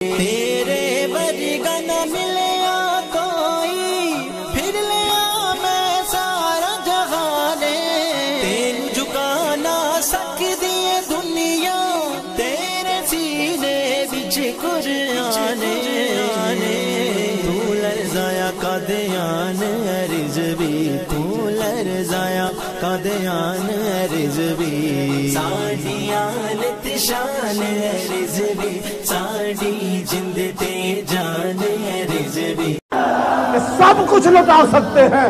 तेरे वर्गा न मिले कोई, फिर लिया मैं सारा जहाने। तेन झुका ना सकदी दुनिया, तेरे सीने बिच कुराने। तू लरज़ाया कादियान रिज़वी, तू लरज़ाया कादियान रिज़वी। साडियान तिशान रिज़वी, साडी जिंद ते जान रिज़वी। सब कुछ लुटा सकते हैं,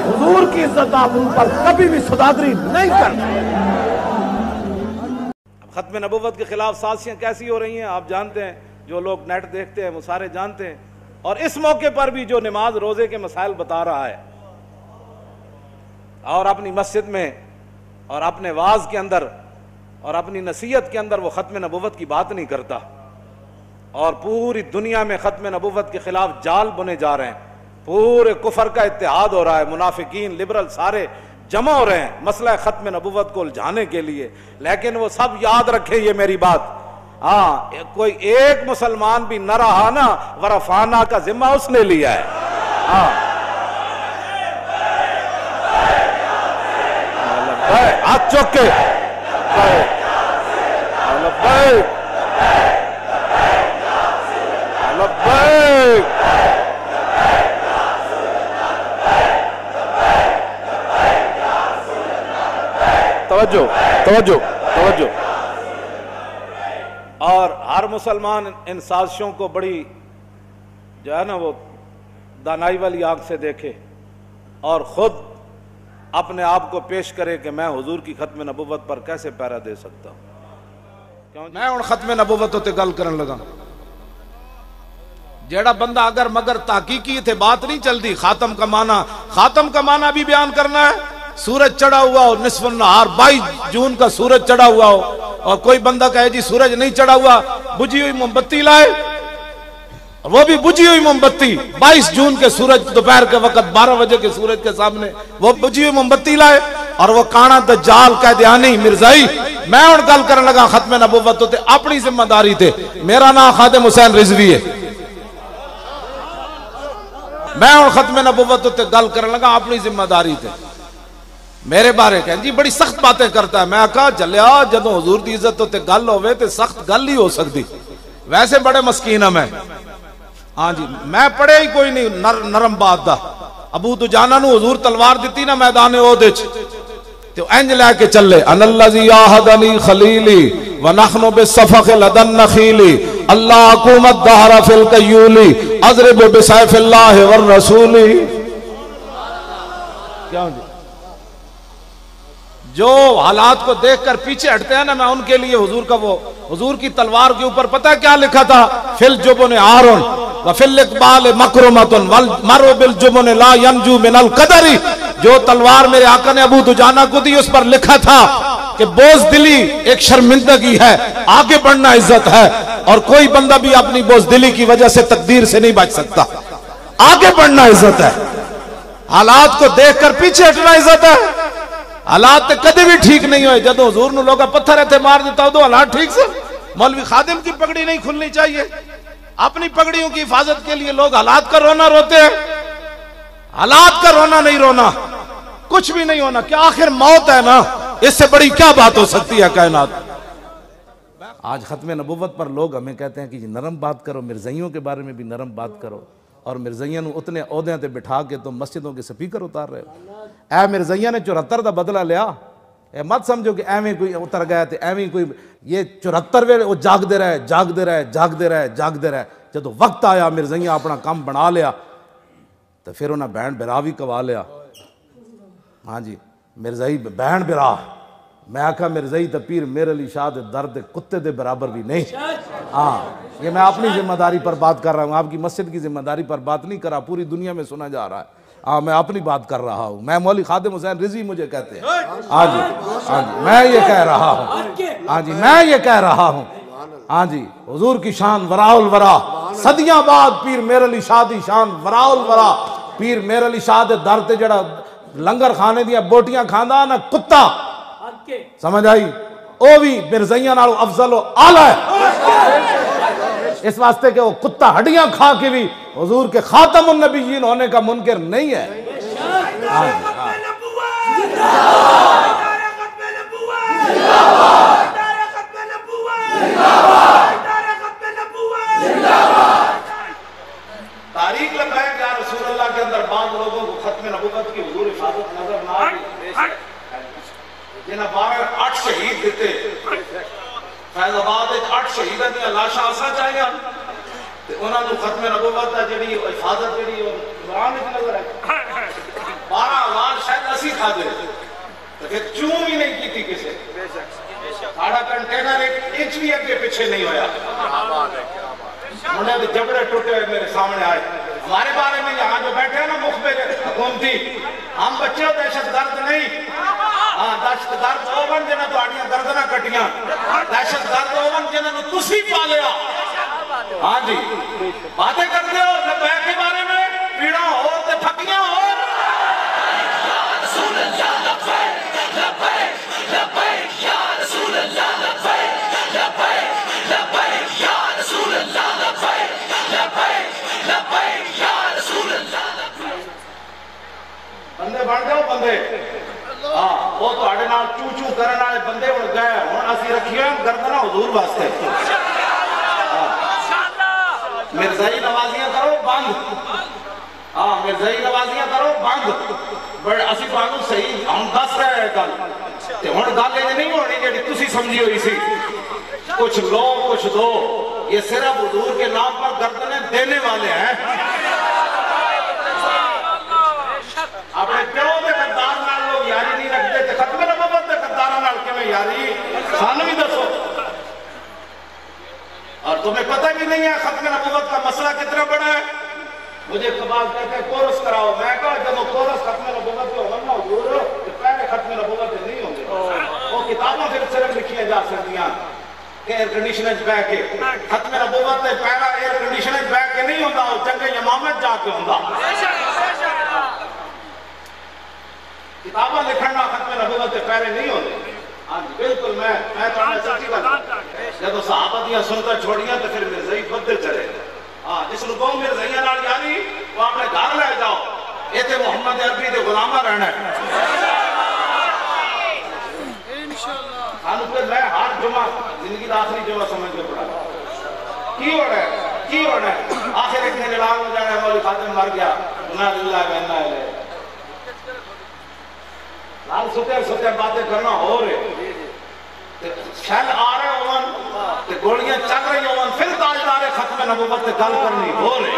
हुजूर की इज्जत आप उन पर कभी भी सुदागरी नहीं करते। खत्म नबुव्वत के खिलाफ साजिशें कैसी हो रही हैं आप जानते हैं, जो लोग नेट देखते हैं वो सारे जानते हैं। और इस मौके पर भी जो नमाज रोजे के मसाइल बता रहा है और अपनी मस्जिद में और अपने वाज के अंदर और अपनी नसीहत के अंदर वो खत्म नबुव्वत की बात नहीं करता, और पूरी दुनिया में खत्म नबुव्वत के खिलाफ जाल बुने जा रहे हैं। पूरे कुफर का इत्तेहाद हो रहा है, मुनाफिकीन लिबरल सारे जमा हो रहे हैं मसला खत्म नबुव्वत को उलझाने के लिए। लेकिन वो सब याद रखे ये मेरी बात, हाँ कोई एक मुसलमान भी न रहा ना, वरफाना का जिम्मा उसने लिया है। हाँ हाथ चौक के तवज्जो तवज्जो तवज्जो। और हर मुसलमान इन साजिशों को बड़ी जो है ना वो दानाई वाली आंख से देखे और खुद अपने आप को पेश करे कि मैं हुजूर की खत्म नबुव्वत पर कैसे पहरा दे सकता हूं। क्यों मैं उन खत्म नबुव्वत ते गल करन लगा, जेड़ा बंदा अगर मगर ताकीकी थे बात नहीं चलती। खातम का माना भी बयान करना है। सूरज चढ़ा हुआ हो, निस्फुन नहार 22 जून का सूरज चढ़ा हुआ हो, और कोई बंदा कहे जी सूरज नहीं चढ़ा हुआ, बुझी हुई मोमबत्ती लाए, वो भी बुझी हुई मोमबत्ती 22 जून के सूरज दोपहर के वक्त 12 बजे के सूरज के सामने वो बुझी हुई मोमबत्ती लाए, और वो काना दज्जाल कैदियानी मिर्जाई। मैं उन गल करने लगा खत्म नबुव्वत ते अपनी जिम्मेदारी थे। मेरा नाम खादिम हुसैन रिजवी है। मैं उन खत्म नबुव्वत ते गल करने लगा अपनी जिम्मेदारी थे। मेरे बारे कह जी बड़ी सख्त बातें करता है। मैं आखा जलिया जदों हुजूर दी इज्जत ते गल होवे ते सख्त गल ही हो सकती। वैसे बड़े मस्कीन है मैं, हाँ जी मैं पढ़े ही कोई नहीं नरम बात दा। अबू दुजाना नू हुजूर तलवार दिती ना मैदान ओहदे च, तो इंज लेके चले अनल्लज़ी आहदनी खलीली व नहनु बिसफख लदन नखीली अल्लाह हुकूमत दहरा फिल कयूली अज़रिब बिसैफिल्लाह वर रसूली। क्या जी जो हालात को देखकर पीछे हटते हैं ना, मैं उनके लिए हुजूर का वो हुजूर की तलवार के ऊपर पता क्या लिखा था, फिल जुबन आरुन व फिल इकबाल मकरुमतुन वल मरु बिल जुबन ला यंजू मिनल कदरी। जो तलवार मेरे आका ने अबू दुजाना को दी, उस पर लिखा था कि बोझदिली एक शर्मिंदगी है, आगे बढ़ना इज्जत है, और कोई बंदा भी अपनी बोझदिली की वजह से तकदीर से नहीं बच सकता। आगे बढ़ना इज्जत है, हालात को देखकर पीछे हटना इज्जत है। हालात कदे भी ठीक नहीं हुए। जदों हुजूर नूं लोग पत्थर इत्थे मार दिता उदों हालात ठीक से। मौलवी खादिम की पगड़ी नहीं खुलनी चाहिए। अपनी पगड़ियों की हिफाजत के लिए लोग हालात का रोना रोते हैं। हालात का रोना नहीं रोना, कुछ भी नहीं होना। क्या आखिर मौत है ना, इससे बड़ी क्या बात हो सकती है कायनात। आज खत्म नबुव्वत पर लोग हमें कहते हैं कि नरम बात करो, मिर्ज़ाइयों के बारे में भी नरम बात करो, और मिर्ज़ाइयां उतने ओहदे ते बिठा के तुम मस्जिदों के स्पीकर उतार रहे हो। ऐ मिर्ज़ाइयां ने 74 का बदला लिया। ए मत समझो कि एवें कोई उतर गया तो एवें कोई, ये 74 वे वो जागते रहे जागते रहे जागते रहे जागते रहे। जो वक्त आया मिर्ज़ाइयां अपना काम बना लिया तो फिर उन्हें बहन बिरा भी कवा लिया। हाँ जी मिर्ज़ाई बहन बिरा, मैं आखा मिर्ज़ाई तो पीर मेरे अली शाह दे दर्द कुत्ते दे बराबर भी नहीं। हाँ ये मैं अपनी जिम्मेदारी पर बात कर रहा हूँ, आपकी मस्जिद की जिम्मेदारी पर बात नहीं कर रहा। पूरी दुनिया में सुना जा रहा है। हाँ मैं अपनी बात कर रहा हूँ। मैं मौलवी खादिम हुसैन रिजवी मुझे कहते हैं। हाँ जी हाँ जी मैं ये कह रहा हूँ। हाँ जी मैं ये कह रहा हूँ। हाँ जी हुजूर की शान वराउल वरा, सदियां बाद पीर मेरे अली शाह दी शान वराउल वरा। पीर मेरे अली शाह दे दर ते जड़ा लंगर खाने दियां बोटियां खांदा ना कुत्ता, समझ आई, वो भी मिर्ज़ाइयां नालों अफजल आला है। इस वास्ते के वो कुत्ता हड्डियां खा के भी हुजूर के खातमुन नबीयीन होने का मुनकिर नहीं है। तारीख लगाए क्या रसूलुल्लाह के अंदर बाद लोगों को खत्म नबूवत की हुजूर हिफाजत नजर ना आई, जिन्हें 8 शहीद दिते फैजाबाद 8 शहीदां दी लाशा आसा चाहिए ते उन्हां नूं खत्म नबूवत दा जेहड़ी हिफाजत जेहड़ी कुरान विच नजर आई 12 लाश शायद असी खादे ते फिर चूं भी नहीं कीती किसे, साड़ा कंटेनर एक इंच भी अगे पीछे नहीं होया। मुंडे के जबड़े टूटे हुए मेरे सामने आए। हमारे बारे में यहाँ जो बैठे हैं ना मुखबिर हुकूमती, हम बच्चे दहशत गर्द नहीं, हाँ दहशत गर्द ओवन जिन्हें तुहाड़ियां गर्दनां कटियां, दहशत गर्द ओवन जिन्हें तुसी पालिया। हाँ जी बातें करते हो लबैक के बारे में, पीड़ा हो ते फकियां हो। बंदे बन जाओ बंदे, हाँ वो तुहाडे नाल चू चू करन वाले बंदे हुण गए, हुण असीं रखिए गर्दना हुजूर वास्ते। मिर्जाई नवाजियां करो बंद, हाँ मिर्जाई नवाजियां करो बंद, बट असीं तुहानू सही हम दस रहे हैं गल ते हुण गल इह नहीं होनी जिहड़ी तुसीं समझी हुई सी कुछ लो कुछ दो। ये सिर्फ हुजूर के नाम पर गर्दनें देने वाले हैं। अपने प्यो के गद्दार नाल लोग यारी नहीं रखते ते खत्म नबूवत के गद्दारां नाल किवें यारी, सानू भी दसो। और तुम्हें पता भी नहीं है खत्म नबूवत का मसला कितना बड़ा है। मुझे कबाल कहते हैं कोरस कराओ, मैं कहा जब कोरस खत्म नबूवत के होगा ना हुजूर तो पहले खत्म नबूवत नहीं होंगे। वो किताबों फिर सिर्फ लिखियां जा सकदियां एयर कंडीशनर बह के, खत्म नबूवत ते पहला एयर कंडीशनर बह के नहीं होंदा, जंगे यमामत जाके होंदा। किताबा लिखना खत्म नबूवत से पहले नहीं होते। हाँ जी बिल्कुल, मैं सच्ची गल जब सहाबा दियां सुनता छोड़ियां तो फिर मिर्जाई बदते चले। हाँ जिसनूं कहो मिर्जाइयां नाल यारी वो अपने घर ले जाओ, इत्थे मुहम्मद अरबी दे गुलामा रहना है। सानू फिर मैं हर जुमा जिंदगी का आखिरी जुमा समझ के पढ़ा की होना है, की होना है। आखिर एक दिन ऐलान हो जाना मौलवी खादिम मर गया, इन्ना लिल्लाहि व इन्ना इलैहि। लाल सुते सुते बातें करना हो रहे, शैल आ रहे होवन ते गोलियां चल रही होवन, फिर ताजदार खत्म नबूवत से गल करनी हो रही।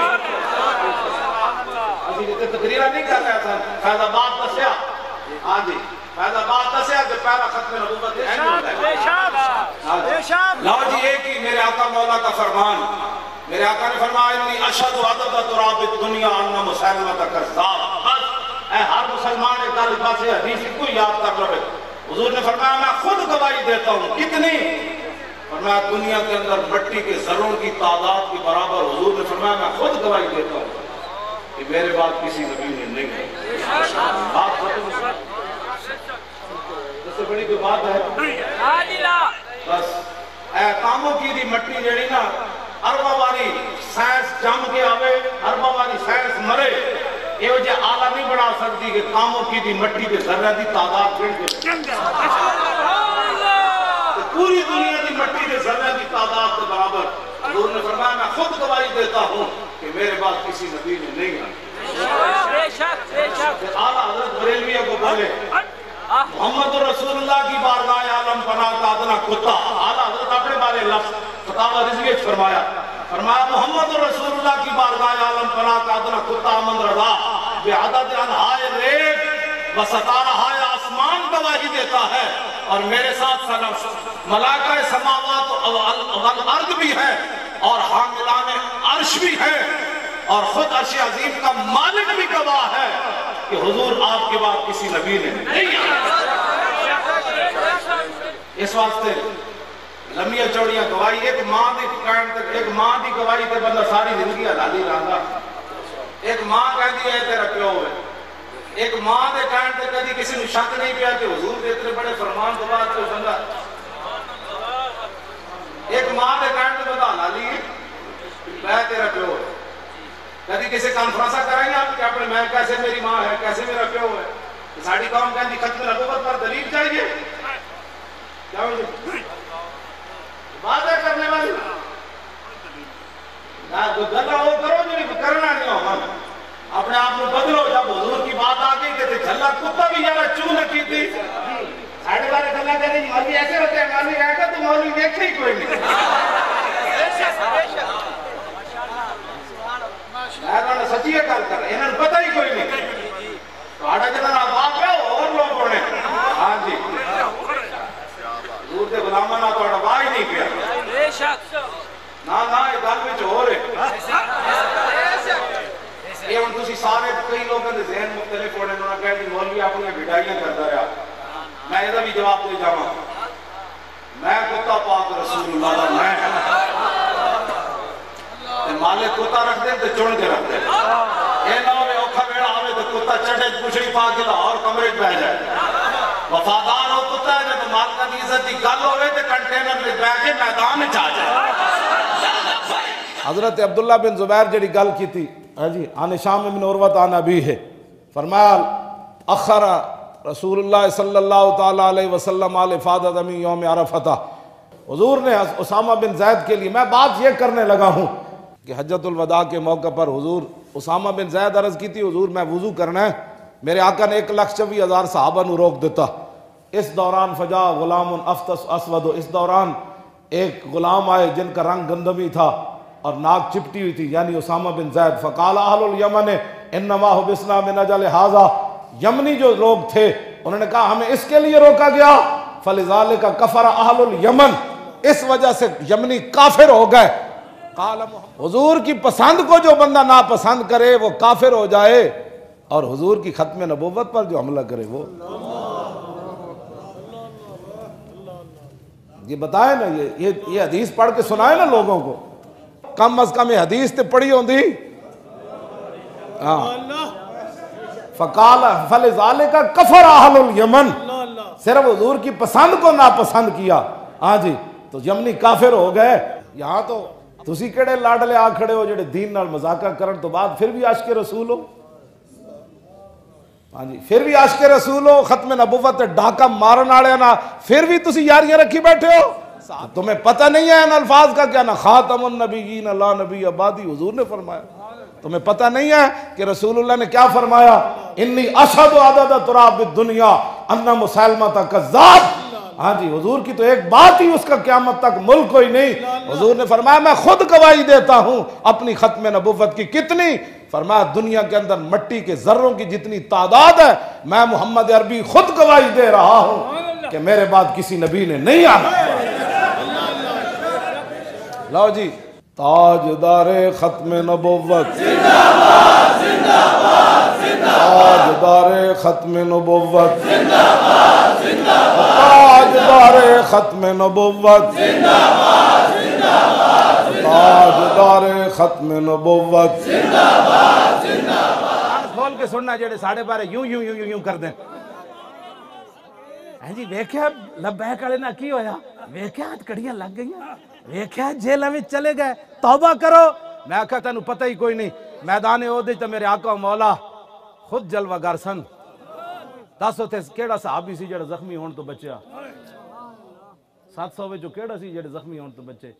अभी जिते तकरीरा नहीं कर रहा था फैजाबाद दसिया, हाँ जी फैजाबाद दसिया कि पहला खत्म नबूवत है। लो जी एक ही मेरे आका मौला का फरमान, मेरे आका ने फरमाया इन्नी अशद अदद तुराब दुनिया अन्ना मुसलमत कज़्ज़ाब। हर मुसलमान एक गल पासे हदीस को याद कर रहे। हुजूर ने फरमाया मैं खुद गवाही देता हूँ। कितनी? फरमाया दुनिया के अंदर मिट्टी के जर्रों की तादाद के बराबर। हुजूर ने फरमाया मैं खुद गवाही देता हूँ कि मेरे बाद किसी नबी ने नहीं है। बात सबसे बड़ी कोई बात है बस कामों की दी मट्टी जेड़ी ना अरबा वाली साइंस जम के आवे, अरबा वाली साइंस मरे, ये आला नहीं बना सकती कि कामों की दी मट्टी के जर्रा की तादाद पूरी दुनिया की मट्टी के जर्रा की तादाद के बराबर। हुजूर ने फरमाया मैं खुद गवाही देता हूँ कि मेरे बाद किसी नबी ने नहीं है। आला हज़रत बरेलवी को बोले मोहम्मद रसूलुल्लाह की बारगाह आलम पना का अदना कुत्ता। आला हज़रत अपने बारे लफ्ज़ फतावा रिज़वी फरमाया, फरमाया मोहम्मद रसूलुल्लाह की बारगाह आलम पना का अदना कुत्ता अमन रज़ा बेअदद अनहाए रेत व सतारहाए आसमान गवाही देता है, और मेरे साथ मलाइका समावात वल अर्द भी है और हामिलाने अर्श भी है और खुद अर्श अजीम का मालिक भी गवाह है कि हुजूर आपके बाद किसी नबी ने नहीं। इस वास्ते लंबिया चौड़ियां गवाही, एक मां की गवाही ते बंदा सारी जिंदगी हलाली रहा। एक मां कहती है तेरा प्यो है, एक मां के कहने से कभी किसी को शक नहीं पिया कि हुजूर के इतने बड़े फरमान के बाद बंदा एक मां के कहने से बंदा हलाली है। मैं तेरा प्यो है। कभी किसी कॉन्फ्रेंस कराएंगे आप क्या अपने मैं कैसे मेरी माँ है कैसे मेरा प्यो है। साड़ी कौम कहती खत्म नबूवत पर दलील चाहिए क्या बात है करने वाली गला वो करो जो करना नहीं हो मन अपने आप को बदलो। जब हुजूर की बात आ गई तो झल्ला कुत्ता भी यार चून की थी साढ़े बारह गला करे मौलवी ऐसे होते हैं मौलवी आएगा तो मौलवी देखे ही कोई नहीं। मैं सच्ची गल कर इन्होंने पता ही कोई नहीं तो जितना बाप है और लोग होने। हाँ जी दूर के गुलामा ना तो वाह ही नहीं किया ना ना ये गल में हो रहे ये हम तुसी सारे कई लोगों के ज़हन मुख्तलिफ होने उन्होंने कहा कि मौलवी अपनी भिड़ाइयां करता रहा। मैं इसका भी जवाब दे जावा मैं कुत्ता पाक रसूलुल्लाह दा मैं मालिक कुत्ता रख दे तो चुन के रख दे ये ना हो औखा वेड़ा आवे तो कुत्ता चढ़े पुछड़ी पा के लाहौर कमरे में बह जाए। वफादार हो कुत्ता है जब मालिक की इज्जत की गल होवे तो कंटेनर में बैठ के मैदान में आ जाए। हजरत अब्दुल्ला बिन जुबैर जड़ी गल की थी हाँ जी आने शाम बिन उर्वत आना भी है फरमाया अखरा रसूलुल्लाह सल्लल्लाहु ताला अलैहि वसल्लम आल इफादत अमी यौम अरफा हुजूर ने उसामा बिन जैद के लिए मैं बात ये करने लगा हूँ कि हज्जतुल वदा के मौके पर हुजूर उसामा बिन जैद अर्ज की थी हुजूर मैं वुजू करना है मेरे आका ने 1,24,000 सहाबा को रोक देता। इस दौरान फजा गुलाम अफ्तस अस्वद इस दौरान एक गुलाम आए जिनका रंग गंदमी था और नाक चिपटी हुई थी यानी उसामा बिन जैद फ़क़ाल अहलुल यमन इन्नमा हुबिसना मिन अजल हाज़ा यमनी जो लोग थे उन्होंने कहा हमें इसके लिए रोका गया फलिज़ालिका कफ़र अहलुल यमन इस वजह से यमनी काफिर हो गए। हुजूर की पसंद को जो बंदा नापसंद करे वो काफिर हो जाए और हुजूर की खत्म नबूवत पर जो हमला करे वो ये बताए ना ये हदीस पढ़ के सुनाए ना लोगों को कम अज कम ये हदीस तो पढ़ी होती। हाँ फ़क़ाल फलिज़ालिका कफ़र अहलुल यमन सिर्फ हुजूर की पसंद को नापसंद किया हाँ जी तो यमनी काफिर हो गए। यहाँ तो तुसी केड़े लाडले आ खड़े हो जेड़े दीन नाल मजाका करन तो बाद फिर भी आशिक रसूल हो। हाँ जी फिर भी आशिक रसूल हो खत्म नबुव्वत डाका मारन वाले ना फिर भी तुसी यारियां रखी बैठे हो। तुम्हें पता नहीं है इन अल्फाज का क्या ना खातमुन नबिय्यीन ला नबी अबादी हुजूर ने फरमाया। तुम्हें पता नहीं है कि रसूलुल्लाह ने क्या फरमाया इन्नी अशहदु अदद तुराब दुनिया अन्ना मुसलमा कज़्ज़ाब। हाँ जी हुजूर की तो एक बात ही उसका क़यामत तक मुल्क कोई नहीं। हुजूर ने फरमाया मैं खुद गवाही देता हूँ अपनी खत्म नबुव्वत की कितनी फरमाया दुनिया के अंदर मट्टी के जर्रों की जितनी तादाद है मैं मोहम्मद अरबी खुद गवाही दे रहा हूँ कि मेरे बाद किसी नबी ने नहीं आना। लो जी ताजदारे खत्म नबुव्वत ताजदारे खत्म नबुव्वत ताजदारे खत्म नबुव्वत ताजदारे खत्म नबुव्वत। खोल के सुनना जेड़े साढ़े बारे यूं यूं यूं यूं कर दें। जी वेख्या लब्बैक वाले ना की होया वेख्या कड़ियां लग गई वेख्या जेल में चले गए तौबा करो। मैं आखा तेन पता ही कोई नहीं मैदान ओहदे तो मेरे आका मौला खुद जलवागर सन। दस उथे केड़ा सहाबी सी जेड़ा जख्मी होने तो बचा 700 विचों केड़ा सी जेड़े जख्मी होने तो बचे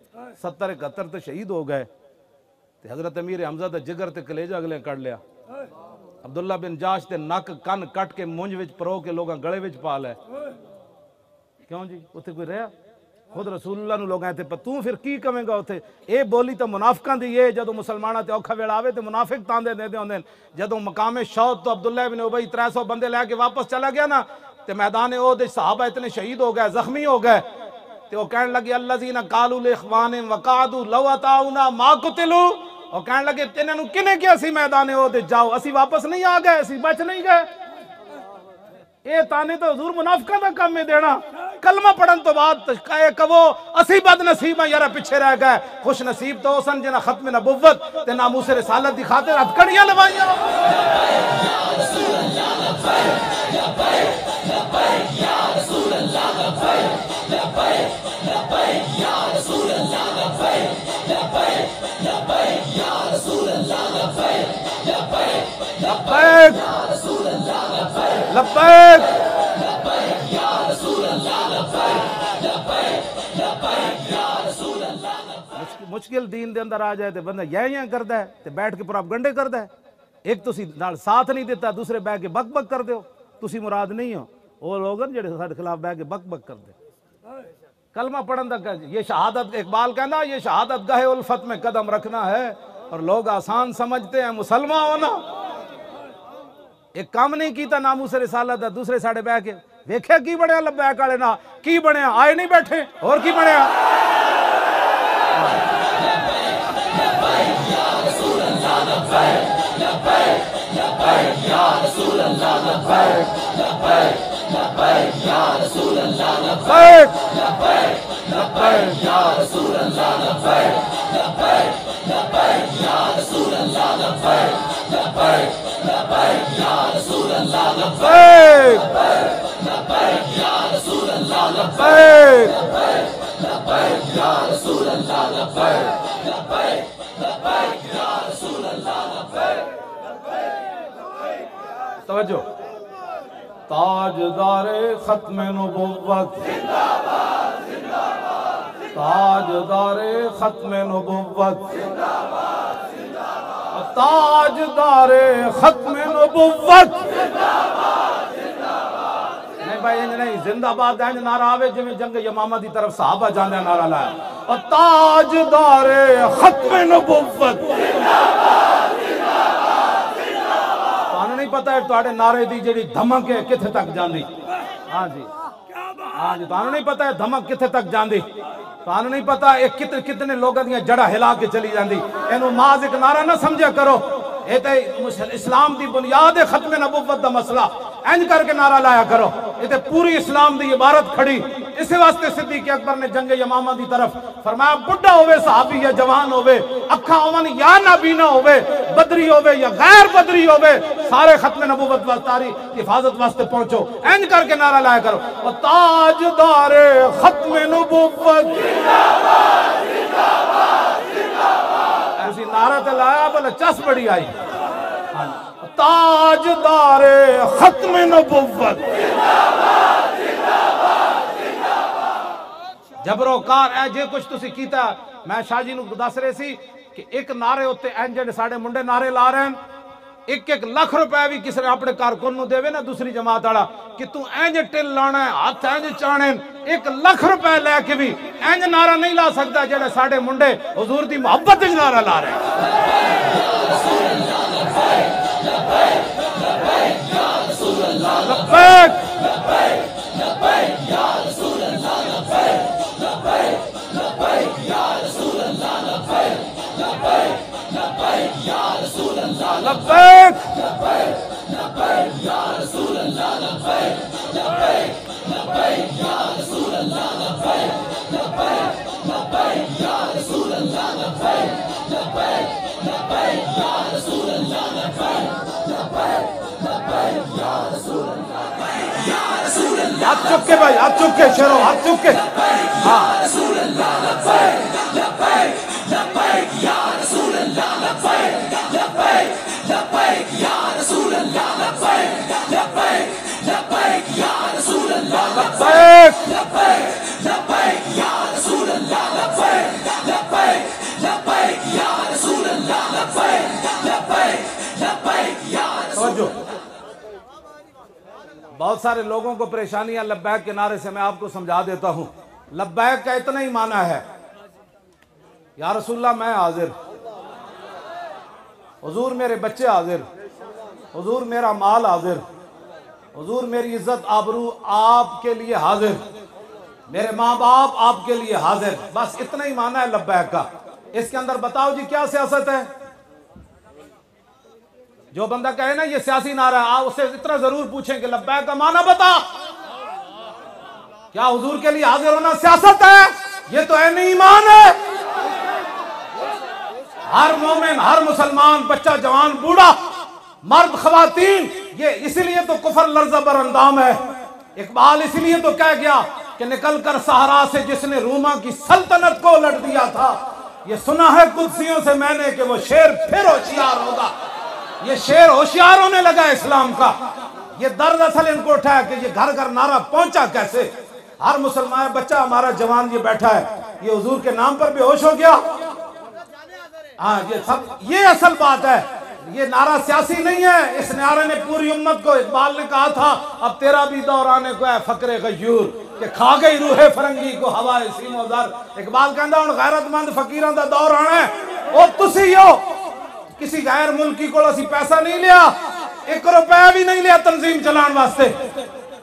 70 71 तो शहीद हो गए। हजरत अमीर हमजा दा जिगर ते कलेजा अगले कट लिया। अब्दुल्ला बिन जाश ते नक कन कट के मुंज विच परो के लोग गले विच पा लै। क्यों जी उत्थे कोई रहा खुद रसूलुल्लाह नूं लोग आए थे पर तू फिर की कवेंगा उत्थे ये बोली तो मुनाफिकां दी है जदों मुसलमानां ते औखा वेला आवे ते मुनाफिक तांदे देंदे होंदे जदों मकामे शौत तो अब्दुल्ला बिन उबई 300 बंदे लेके वापस चला गया ना ते मैदान ओहदे सहाबा इतने शहीद हो गए जख्मी हो गए ते वो कहने लगे अल्लज़ीना कालू लिइख्वानिहिम वक़ादू लौ अताउना मा कुतिलू और कहने लगे इन्हां नूं किने किया सी मैदान ओहदे जाओ असी वापस नहीं आ गए असी बच नहीं गए। ये ताने तो हुजूर मुनाफिकां दा काम है देना कलमा पढ़न तो बाद कहो असी बदनसीब यार पिछे रह गए खुश नसीब तो सन जिन्हां खत्म नबुव्वत ते नामूस रिसालत दी खातिर हथकड़ियां लवाइयां। लब्बैक लब्बैक। मुश्किल दीन दे अंदर आ जाए तो बंदा यह करता है ते बैठ के प्रोपगंडे करता है। एक तुसी नाल साथ नहीं देता, दूसरे बह के बक बक कर दो। तुसी मुराद नहीं हो वो लोग जेडे साडे खिलाफ बह के बक बक कर दे। कलमा पढ़न दा ये शहादत, इकबाल कहना ये शहादत गाहे उल्फत में कदम रखना है, और लोग आसान समझते हैं मुसलमान होना। एक काम नहीं कीता नामूस रिसालत दा, दूसरे साडे बह के वेख्या की बनया लब्बैक वाले ना की बनया, आए नहीं बैठे और की बनया। तवज्जो, ताजदारे खत्मे नबुव्वत, ताजदारे खत्मे नबुव्वत, ताजदारे खत्मे नबुव्वत। नहीं भाई इंज नहीं, जिंदाबाद इंज नारा आवे जिवें जंग यमामा दी तरफ सहाबा जांदे नारा लाया, और ताजदारे खत्मे नबुव्वत। नहीं पता है तुहाडे नारे दी जेड़ी धमक है किथे तक जांदी। हाँ जी हाँ जी, तुहानू नहीं पता है धमक किथे तक जांदी। तुहानू नहीं पता ये कितने लोगों दी जड़ा हिला के चली जांदी। इनू माज एक नारा ना समझा करो, ये तो इस्लाम दी बुनियाद है खत्मे नबुव्वत दा मसला। इंज करके नारा लाया करो, ये तो पूरी इस्लाम दी इबारत खड़ी। इस वास्ते सिद्दीक अकबर ने जंगे यमामा दी तरफ फरमाया, बुढ़ा होवे सहाबी या जवान होवे, अखा होवन या नाबीना होवे, बदरी होवे या गैर बदरी होवे, सारे खत्मे नबुव्वत वास्ते हिफाजत वास्ते पहुंचो। इंज करके नारा लाया करो, और ताजदारे खत्मे नबुव्वत जिंदाबाद जिंदाबाद जिंदाबाद। ऐसी नारा तो लाया बोले चस बड़ी आई। ताजदारे खत्मे नबुव्वत जिंदाबाद जिंदाबाद जिंदाबाद। जबरोकार ए जे कुछ तुसी कीता, मैं शाह जी नू दस रहे सी कि एक नारे उत्ते इंज जेडे साडे मुंडे नारे ला रहे हैं, 1-1 लाख रुपए भी किसी ने अपने कारकुन नू देवे ना दूसरी जमात वाला कि तू इंज टिल लाना है, हाथ इंज चाणे, 1 लाख रुपए लेके भी इंज नारा नहीं ला सकता जेडे साडे मुंडे हुजूर दी मोहब्बत विच नारा ला रहे हैं। हाथ चुक के भाई, हाथ चुक के शेरों, हाथ चुक के। हाँ बहुत सारे लोगों को परेशानियां लब्बैक के नारे से मैं आपको समझा देता हूं। लब्बैक का इतना ही माना है, या रसूलल्लाह मैं हाजिर, हुजूर मेरे बच्चे हाजिर, हुजूर मेरा माल हाजिर, हुजूर मेरी इज्जत आबरू आपके लिए हाजिर, मेरे माँ बाप आपके लिए हाजिर। बस इतना ही माना है लब्बैक का। इसके अंदर बताओ जी क्या सियासत है? जो बंदा कहे ना ये सियासी नारा है, आप उससे इतना जरूर पूछें कि लब्बैक का माना बता। क्या हुजूर के लिए हाजिर होना सियासत है? ये तो ऐन ईमान है। हर मोमिन, हर मुसलमान, बच्चा जवान बूढ़ा, मर्द खवातीन, ये इसीलिए तो कुफर लर्ज़ बर अंदाम है। इकबाल इसलिए तो कह गया कि निकल कर सहारा से जिसने रूमा की सल्तनत को उलट दिया था, ये सुना है कुदसियों से मैंने कि वो शेर फिर होशियार होगा। ये शेर होशियार होने लगा इस्लाम का। ये दर्द असल इनको उठा है कि ये घर घर नारा पहुंचा कैसे। हर मुसलमान बच्चा हमारा जवान ये बैठा है, ये हुजूर के नाम पर बेहोश हो गया। हाँ, ये सब ये असल बात है। ये नारा सियासी नहीं है, इस नारे ने पूरी उम्मत को, इकबाल ने कहा था अब तेरा भी दौर आने को है फकरे गयूर कि खा गई रूहे फरंगी को हवा सीमोदर। इकबाल कहता हूं गैरतमंद फकीरों का दौर आना है। ओ तुसी हो किसी गैर मुल्की को असी पैसा नहीं लिया, 1 रुपया भी नहीं लिया तंजीम चलाने वास्ते।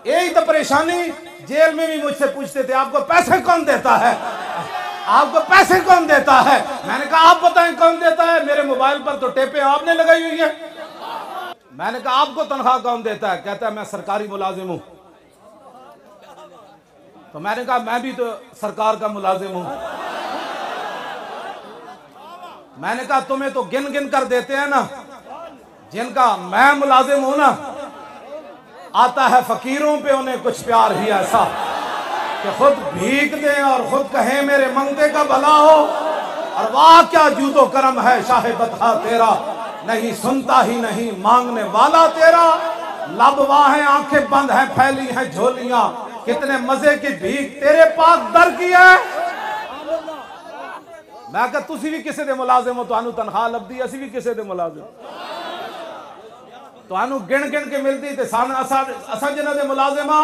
यही तो परेशानी, जेल में भी मुझसे पूछते थे आपको पैसे कौन देता है, आपको पैसे कौन देता है। मैंने कहा आप बताएं कौन देता है, मेरे मोबाइल पर तो टेपें आपने लगाई हुई है। मैंने कहा आपको तनख्वाह कौन देता है, कहता है मैं सरकारी मुलाजिम हूं। तो मैंने कहा मैं भी तो सरकार का मुलाजिम हूं। मैंने कहा तुम्हें तो गिन गिन कर देते हैं ना, जिनका मैं मुलाजिम हूं ना, आता है फकीरों पे उन्हें कुछ प्यार ही ऐसा कि खुद भीख दें और खुद कहें मेरे मंगते का भला हो। और वाह क्या जूदो करम है शाह बता तेरा, नहीं सुनता ही नहीं मांगने वाला तेरा। लब वाहें आंखें बंद हैं फैली हैं झोलियां, कितने मजे की भीख तेरे पाक दर की है। मैं कहा तुसी भी किसी दे मुलाजिम हो, तुहानू तनख्वाह लभदी, असी भी किसी दे मुलाजिम, तुहानू गिन गिन के मिलती ते असा जिन्हां दे मुलाजिमा।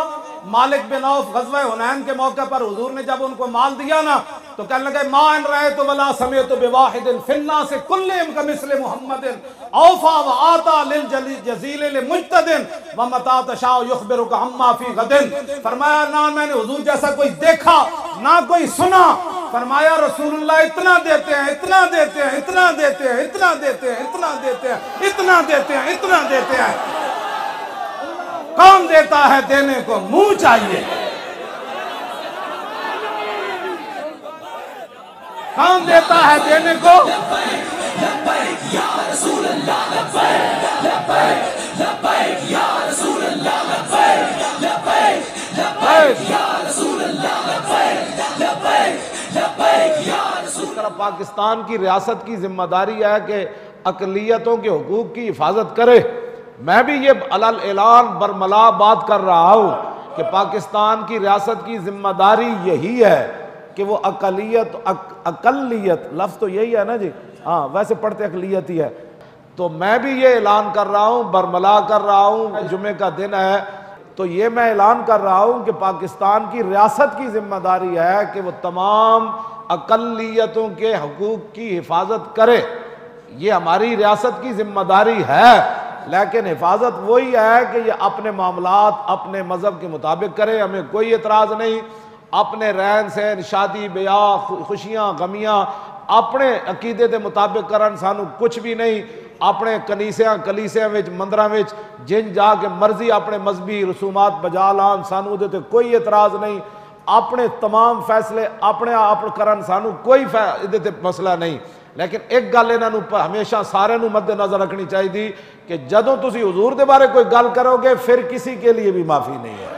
मालिक बिन औफ गज़वा हुनैन के मौके पर हुजूर ने जब उनको माल दिया ना तो कहने लगे मा इन रहे तो वला समय तो बेवाहिदिन फिन्ना से कुल्लिम का मिस्ले मुहम्मदिन औफा व आता लिल जजील लिल मुज्तदिन व मता तशाउ युखबिरुका अम्मा फी गदिन। फरमाया ना मैंने हुजूर जैसा कोई देखा ना कोई सुना। फरमाया रसूलुल्लाह इतना देते हैं, इतना देते हैं, इतना देते हैं, इतना देते हैं, इतना देते हैं, इतना देते हैं, इतना देते हैं। कौन देता है, देने को मुंह चाहिए। कौन देता है देने को, पाकिस्तान की रियासत की जिम्मेदारी है कि अकलियतों के हुकूक की हिफाजत करे। मैं भी ये अलल ऐलान बरमला बात कर रहा हूँ कि पाकिस्तान की रियासत की जिम्मेदारी यही है कि वो अकलियत लफ्ज़ तो यही है ना जी, हाँ वैसे पढ़ते अकलियत ही है। तो मैं भी ये ऐलान कर रहा हूँ, बरमला कर रहा हूँ, जुमे का दिन है तो ये मैं ऐलान कर रहा हूँ कि पाकिस्तान की रियासत की जिम्मेदारी है कि वो तमाम अकलियतों के हकूक़ की हिफाजत करे। ये हमारी रियासत की जिम्मेदारी है, लेकिन हिफाजत वही है कि ये अपने मामलात अपने मज़हब के मुताबिक करे, हमें कोई एतराज़ नहीं। अपने रहन सहन शादी ब्याह खुशियाँ गमियाँ अपने अकीदे के मुताबिक करन सानू कुछ भी नहीं। अपने कलीसियां विच मंदिरां विच जिन जाके मर्जी अपने मजहबी रसूमात बजा लान सानू उहदे ते कोई एतराज़ नहीं। अपने तमाम फैसले अपने आप करन सानू कोई इहदे ते मसला नहीं। लेकिन एक गल इन्हां हमेशा सारे मद्देनज़र रखनी चाहिए कि जदों तुसी हुजूर दे बारे कोई गल करोगे फिर किसी के लिए भी माफ़ी नहीं है।